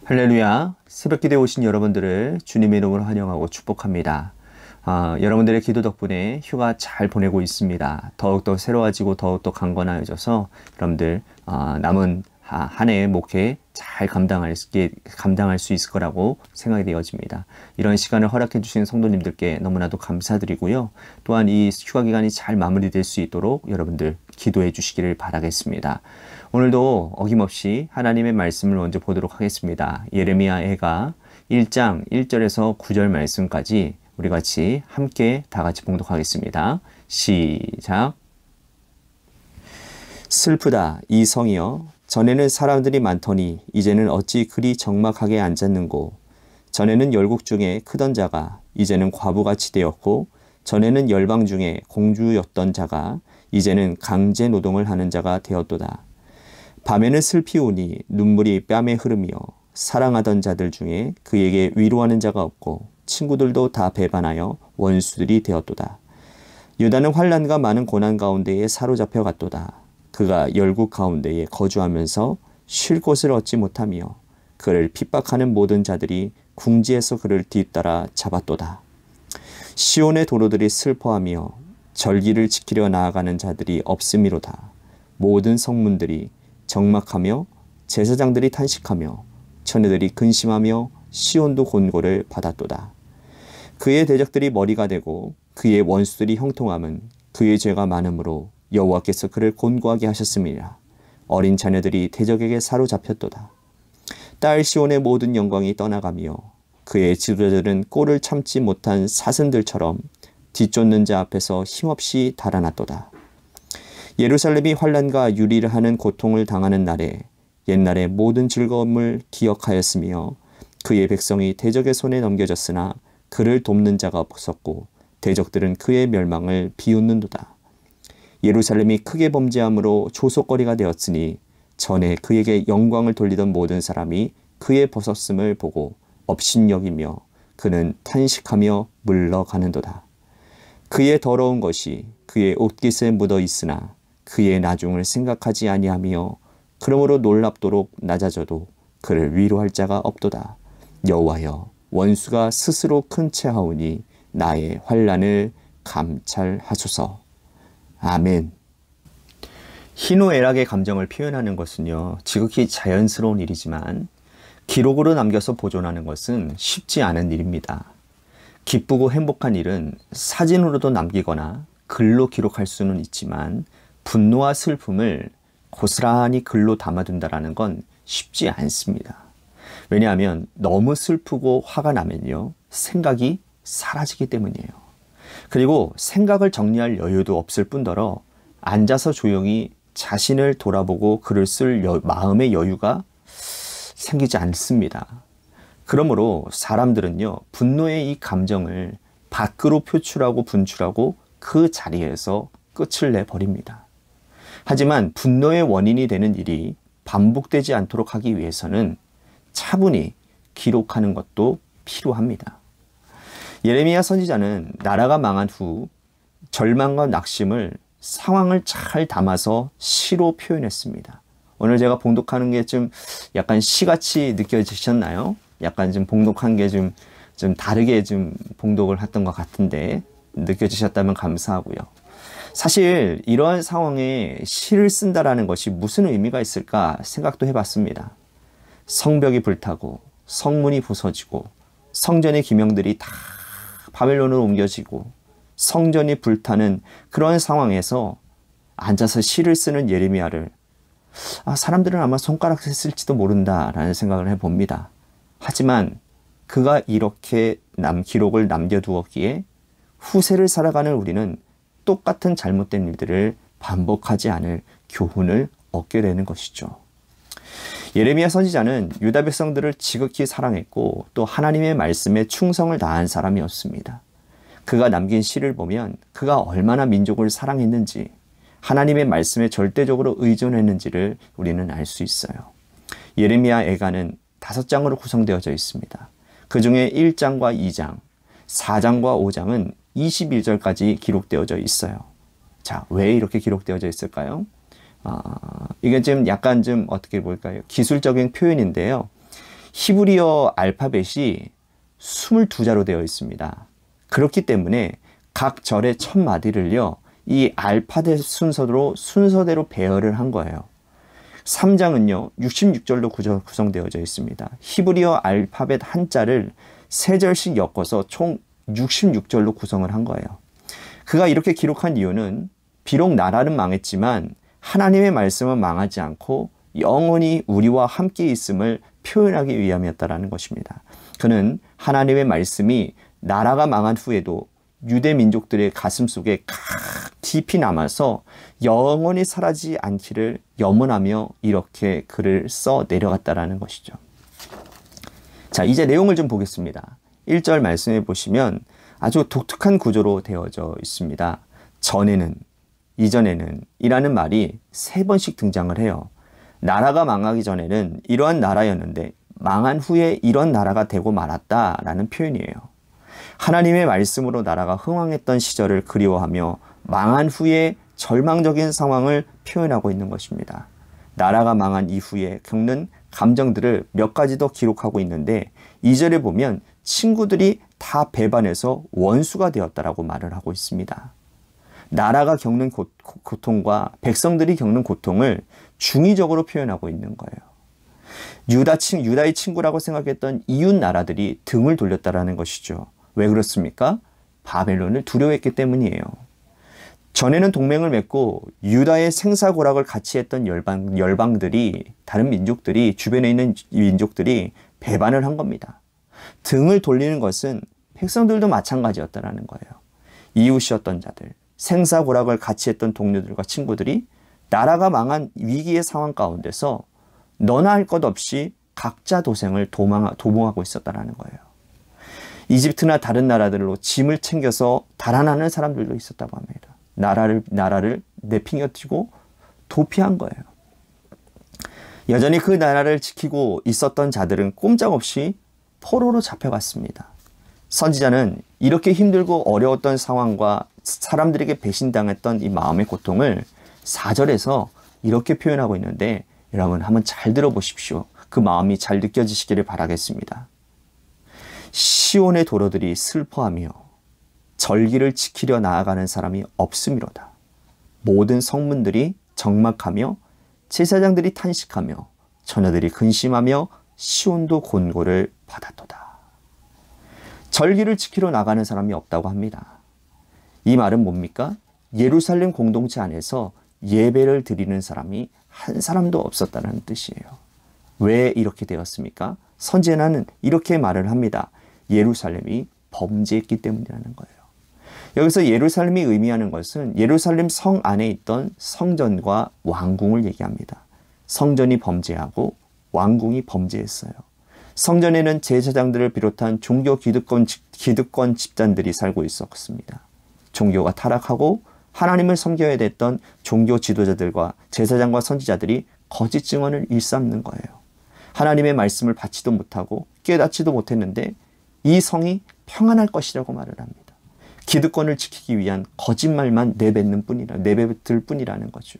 할렐루야. 새벽기도에 오신 여러분들을 주님의 이름으로 환영하고 축복합니다. 여러분들의 기도 덕분에 휴가 잘 보내고 있습니다. 더욱더 새로워지고 더욱더 강건해져서 여러분들 남은 한 해의 목회 잘 감당할 수 있을 거라고 생각이 되어집니다. 이런 시간을 허락해 주신 성도님들께 너무나도 감사드리고요. 또한 이 휴가 기간이 잘 마무리될 수 있도록 여러분들 기도해 주시기를 바라겠습니다. 오늘도 어김없이 하나님의 말씀을 먼저 보도록 하겠습니다. 예레미야 애가 1장 1절에서 9절 말씀까지 우리 같이 함께 다 같이 봉독하겠습니다. 시작. 슬프다 이 성이여, 전에는 사람들이 많더니 이제는 어찌 그리 적막하게 앉았는고. 전에는 열국 중에 크던 자가 이제는 과부같이 되었고, 전에는 열방 중에 공주였던 자가 이제는 강제 노동을 하는 자가 되었도다. 밤에는 슬피 우니 눈물이 뺨에 흐르며 사랑하던 자들 중에 그에게 위로하는 자가 없고 친구들도 다 배반하여 원수들이 되었도다. 유다는 환난과 많은 고난 가운데에 사로잡혀 갔도다. 그가 열국 가운데에 거주하면서 쉴 곳을 얻지 못하며 그를 핍박하는 모든 자들이 궁지에서 그를 뒤따라 잡았도다. 시온의 도로들이 슬퍼하며 절기를 지키려 나아가는 자들이 없음이로다. 모든 성문들이 적막하며 제사장들이 탄식하며 처녀들이 근심하며 시온도 곤고를 받았도다. 그의 대적들이 머리가 되고 그의 원수들이 형통함은 그의 죄가 많으므로 여호와께서 그를 곤고하게 하셨음이라. 어린 자녀들이 대적에게 사로잡혔도다. 딸 시온의 모든 영광이 떠나가며 그의 지도자들은 꼴을 참지 못한 사슴들처럼 뒤쫓는 자 앞에서 힘없이 달아났도다. 예루살렘이 환난과 유리를 하는 고통을 당하는 날에 옛날의 모든 즐거움을 기억하였으며 그의 백성이 대적의 손에 넘겨졌으나 그를 돕는 자가 없었고 대적들은 그의 멸망을 비웃는도다. 예루살렘이 크게 범죄함으로 조속거리가 되었으니 전에 그에게 영광을 돌리던 모든 사람이 그의 벗었음을 보고 업신여기며 그는 탄식하며 물러가는도다. 그의 더러운 것이 그의 옷깃에 묻어 있으나 그의 나중을 생각하지 아니하며 그러므로 놀랍도록 낮아져도 그를 위로할 자가 없도다. 여호와여, 원수가 스스로 큰 채하오니 나의 환난을 감찰하소서. 아멘. 희노애락의 감정을 표현하는 것은요, 지극히 자연스러운 일이지만 기록으로 남겨서 보존하는 것은 쉽지 않은 일입니다. 기쁘고 행복한 일은 사진으로도 남기거나 글로 기록할 수는 있지만 분노와 슬픔을 고스란히 글로 담아둔다는 건 쉽지 않습니다. 왜냐하면 너무 슬프고 화가 나면요, 생각이 사라지기 때문이에요. 그리고 생각을 정리할 여유도 없을 뿐더러 앉아서 조용히 자신을 돌아보고 글을 쓸 마음의 여유가 생기지 않습니다. 그러므로 사람들은요, 분노의 이 감정을 밖으로 표출하고 분출하고 그 자리에서 끝을 내버립니다. 하지만 분노의 원인이 되는 일이 반복되지 않도록 하기 위해서는 차분히 기록하는 것도 필요합니다. 예레미야 선지자는 나라가 망한 후 절망과 낙심을 상황을 잘 담아서 시로 표현했습니다. 오늘 제가 봉독하는 게 좀 약간 시같이 느껴지셨나요? 약간 좀 봉독한 게 좀 다르게 좀 봉독을 했던 것 같은데 느껴지셨다면 감사하고요. 사실 이러한 상황에 시를 쓴다라는 것이 무슨 의미가 있을까 생각도 해봤습니다. 성벽이 불타고 성문이 부서지고 성전의 기명들이 다 바벨론으로 옮겨지고 성전이 불타는 그런 상황에서 앉아서 시를 쓰는 예레미야를 사람들은 아마 손가락을 쓸지도 모른다라는 생각을 해봅니다. 하지만 그가 이렇게 기록을 남겨두었기에 후세를 살아가는 우리는 똑같은 잘못된 일들을 반복하지 않을 교훈을 얻게 되는 것이죠. 예레미야 선지자는 유다 백성들을 지극히 사랑했고 또 하나님의 말씀에 충성을 다한 사람이었습니다. 그가 남긴 시를 보면 그가 얼마나 민족을 사랑했는지, 하나님의 말씀에 절대적으로 의존했는지를 우리는 알 수 있어요. 예레미야 애가는 5장으로 구성되어져 있습니다. 그 중에 1장과 2장, 4장과 5장은 21절까지 기록되어져 있어요. 자, 왜 이렇게 기록되어져 있을까요? 이게 좀 약간 좀 어떻게 볼까요? 기술적인 표현인데요. 히브리어 알파벳이 22자로 되어 있습니다. 그렇기 때문에 각 절의 첫 마디를요, 이 알파벳 순서대로 배열을 한 거예요. 3장은요, 66절로 구성되어져 있습니다. 히브리어 알파벳 한자를 3절씩 엮어서 총 66절로 구성을 한 거예요. 그가 이렇게 기록한 이유는 비록 나라는 망했지만 하나님의 말씀은 망하지 않고 영원히 우리와 함께 있음을 표현하기 위함이었다라는 것입니다. 그는 하나님의 말씀이 나라가 망한 후에도 유대 민족들의 가슴 속에 깊이 남아서 영원히 사라지지 않기를 염원하며 이렇게 글을 써 내려갔다라는 것이죠. 자, 이제 내용을 좀 보겠습니다. 1절 말씀해 보시면 아주 독특한 구조로 되어져 있습니다. 전에는, 이전에는 이라는 말이 3번씩 등장을 해요. 나라가 망하기 전에는 이러한 나라였는데 망한 후에 이런 나라가 되고 말았다라는 표현이에요. 하나님의 말씀으로 나라가 흥왕했던 시절을 그리워하며 망한 후에 절망적인 상황을 표현하고 있는 것입니다. 나라가 망한 이후에 겪는 감정들을 몇 가지 더 기록하고 있는데 2절에 보면 친구들이 다 배반해서 원수가 되었다라고 말을 하고 있습니다. 나라가 겪는 고통과 백성들이 겪는 고통을 중의적으로 표현하고 있는 거예요. 유다의 친구라고 생각했던 이웃 나라들이 등을 돌렸다라는 것이죠. 왜 그렇습니까? 바벨론을 두려워했기 때문이에요. 전에는 동맹을 맺고 유다의 생사고락을 같이 했던 열방들이, 다른 민족들이, 주변에 있는 민족들이 배반을 한 겁니다. 등을 돌리는 것은 백성들도 마찬가지였다라는 거예요. 이웃이었던 자들, 생사고락을 같이 했던 동료들과 친구들이 나라가 망한 위기의 상황 가운데서 너나 할 것 없이 각자 도생을 도모하고 있었다라는 거예요. 이집트나 다른 나라들로 짐을 챙겨서 달아나는 사람들도 있었다고 합니다. 나라를 내팽겨치고 도피한 거예요. 여전히 그 나라를 지키고 있었던 자들은 꼼짝없이 포로로 잡혀갔습니다. 선지자는 이렇게 힘들고 어려웠던 상황과 사람들에게 배신당했던 이 마음의 고통을 4절에서 이렇게 표현하고 있는데 여러분 한번 잘 들어보십시오. 그 마음이 잘 느껴지시기를 바라겠습니다. 시온의 도로들이 슬퍼하며 절기를 지키려 나아가는 사람이 없음이로다. 모든 성문들이 적막하며 제사장들이 탄식하며 처녀들이 근심하며 시온도 곤고를 받았도다. 절기를 지키러 나가는 사람이 없다고 합니다. 이 말은 뭡니까? 예루살렘 공동체 안에서 예배를 드리는 사람이 한 사람도 없었다는 뜻이에요. 왜 이렇게 되었습니까? 선지자는 이렇게 말을 합니다. 예루살렘이 범죄했기 때문이라는 거예요. 여기서 예루살렘이 의미하는 것은 예루살렘 성 안에 있던 성전과 왕궁을 얘기합니다. 성전이 범죄하고 왕궁이 범죄했어요. 성전에는 제사장들을 비롯한 종교 기득권 집단들이 살고 있었습니다. 종교가 타락하고 하나님을 섬겨야 됐던 종교 지도자들과 제사장과 선지자들이 거짓 증언을 일삼는 거예요. 하나님의 말씀을 받지도 못하고 깨닫지도 못했는데 이 성이 평안할 것이라고 말을 합니다. 기득권을 지키기 위한 거짓말만 내뱉을 뿐이라는 거죠.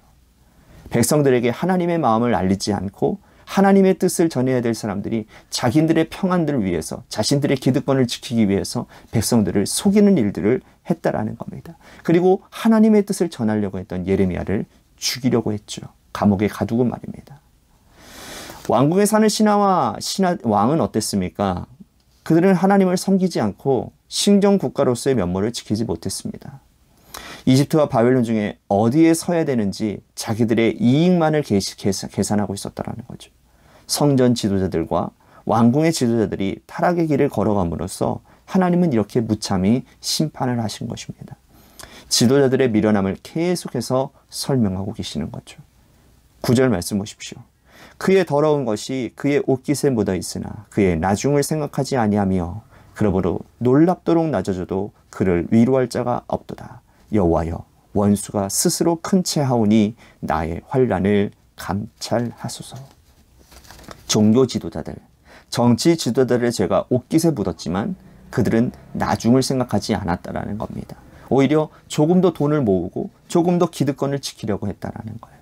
백성들에게 하나님의 마음을 알리지 않고 하나님의 뜻을 전해야 될 사람들이 자기들의 평안들을 위해서, 자신들의 기득권을 지키기 위해서 백성들을 속이는 일들을 했다라는 겁니다. 그리고 하나님의 뜻을 전하려고 했던 예레미야를 죽이려고 했죠. 감옥에 가두고 말입니다. 왕궁에 사는 왕은 어땠습니까? 그들은 하나님을 섬기지 않고 신정 국가로서의 면모를 지키지 못했습니다. 이집트와 바벨론 중에 어디에 서야 되는지 자기들의 이익만을 계산하고 있었다는 거죠. 성전 지도자들과 왕궁의 지도자들이 타락의 길을 걸어감으로써 하나님은 이렇게 무참히 심판을 하신 것입니다. 지도자들의 미련함을 계속해서 설명하고 계시는 거죠. 9절 말씀 보십시오. 그의 더러운 것이 그의 옷깃에 묻어 있으나 그의 나중을 생각하지 아니하며 그러므로 놀랍도록 낮아져도 그를 위로할 자가 없도다. 여호와여, 원수가 스스로 큰 채 하오니 나의 환난을 감찰하소서. 종교 지도자들, 정치 지도자들의 죄가 옷깃에 묻었지만 그들은 나중을 생각하지 않았다라는 겁니다. 오히려 조금 더 돈을 모으고 조금 더 기득권을 지키려고 했다라는 거예요.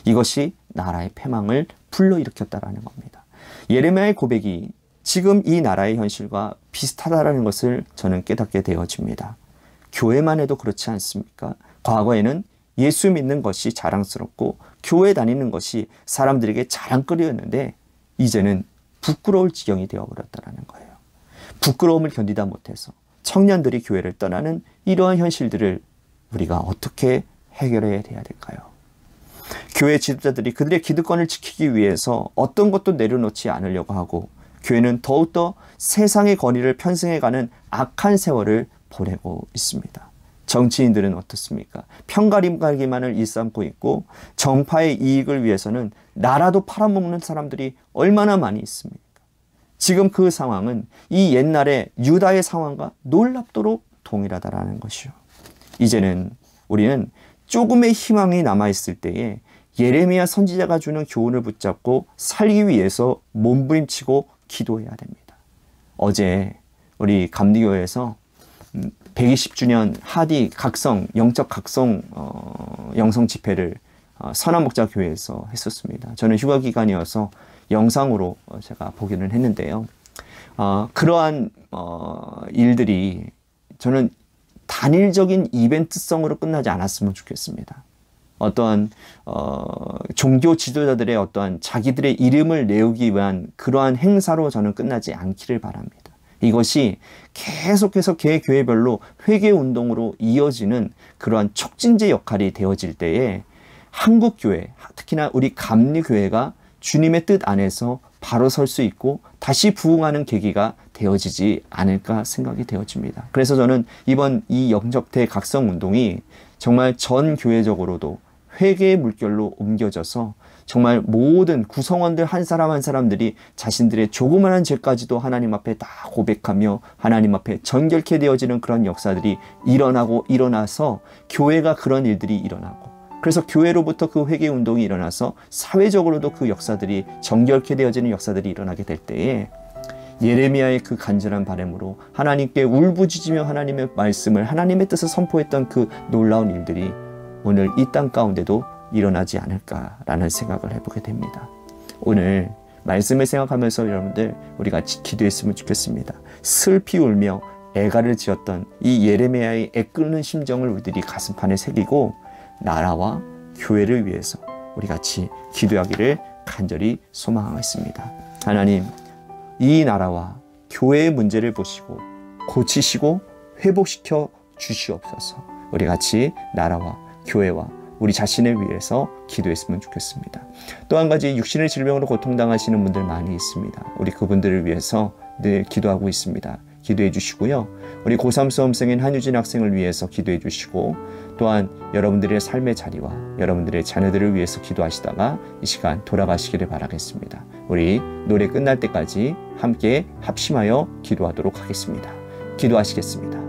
이것이 나라의 패망을 불러일으켰다라는 겁니다. 예레미야의 고백이 지금 이 나라의 현실과 비슷하다는 것을 저는 깨닫게 되어집니다. 교회만 해도 그렇지 않습니까? 과거에는 예수 믿는 것이 자랑스럽고 교회 다니는 것이 사람들에게 자랑거리였는데 이제는 부끄러울 지경이 되어버렸다는 거예요. 부끄러움을 견디다 못해서 청년들이 교회를 떠나는 이러한 현실들을 우리가 어떻게 해결해야 될까요? 교회 지도자들이 그들의 기득권을 지키기 위해서 어떤 것도 내려놓지 않으려고 하고 교회는 더욱더 세상의 권위를 편승해가는 악한 세월을 보내고 있습니다. 정치인들은 어떻습니까? 편가림가기만을 일삼고 있고 정파의 이익을 위해서는 나라도 팔아먹는 사람들이 얼마나 많이 있습니까? 지금 그 상황은 이 옛날의 유다의 상황과 놀랍도록 동일하다라는 것이요. 이제는 우리는 조금의 희망이 남아있을 때에 예레미야 선지자가 주는 교훈을 붙잡고 살기 위해서 몸부림치고 기도해야 됩니다. 어제 우리 감리교회에서 120주년 하디 각성, 영적 각성 영성 집회를 선한목자교회에서 했었습니다. 저는 휴가 기간이어서 영상으로 제가 보기는 했는데요. 그러한 일들이 저는 단일적인 이벤트성으로 끝나지 않았으면 좋겠습니다. 어떠한 종교 지도자들의 어떠한 자기들의 이름을 내우기 위한 그러한 행사로 저는 끝나지 않기를 바랍니다. 이것이 계속해서 개 교회별로 회개운동으로 이어지는 그러한 촉진제 역할이 되어질 때에 한국교회, 특히나 우리 감리교회가 주님의 뜻 안에서 바로 설 수 있고 다시 부흥하는 계기가 되어지지 않을까 생각이 되어집니다. 그래서 저는 이번 이 영적대 각성운동이 정말 전 교회적으로도 회개의 물결로 옮겨져서 정말 모든 구성원들 한 사람 한 사람들이 자신들의 조그마한 죄까지도 하나님 앞에 다 고백하며 하나님 앞에 정결케 되어지는 그런 역사들이 일어나서 교회가 그런 일들이 일어나고 그래서 교회로부터 그 회개운동이 일어나서 사회적으로도 그 역사들이 정결케 되어지는 역사들이 일어나게 될 때에 예레미야의 그 간절한 바람으로 하나님께 울부짖으며 하나님의 말씀을 하나님의 뜻을 선포했던 그 놀라운 일들이 오늘 이 땅 가운데도 일어나지 않을까라는 생각을 해보게 됩니다. 오늘 말씀을 생각하면서 여러분들 우리 같이 기도했으면 좋겠습니다. 슬피 울며 애가를 지었던 이 예레미야의 애끓는 심정을 우리들이 가슴판에 새기고 나라와 교회를 위해서 우리 같이 기도하기를 간절히 소망하겠습니다. 하나님, 이 나라와 교회의 문제를 보시고 고치시고 회복시켜 주시옵소서. 우리 같이 나라와 교회와 우리 자신을 위해서 기도했으면 좋겠습니다. 또 한 가지 육신의 질병으로 고통당하시는 분들 많이 있습니다. 우리 그분들을 위해서 늘 기도하고 있습니다. 기도해 주시고요. 우리 고3 수험생인 한유진 학생을 위해서 기도해 주시고 또한 여러분들의 삶의 자리와 여러분들의 자녀들을 위해서 기도하시다가 이 시간 돌아가시기를 바라겠습니다. 우리 노래 끝날 때까지 함께 합심하여 기도하도록 하겠습니다. 기도하시겠습니다.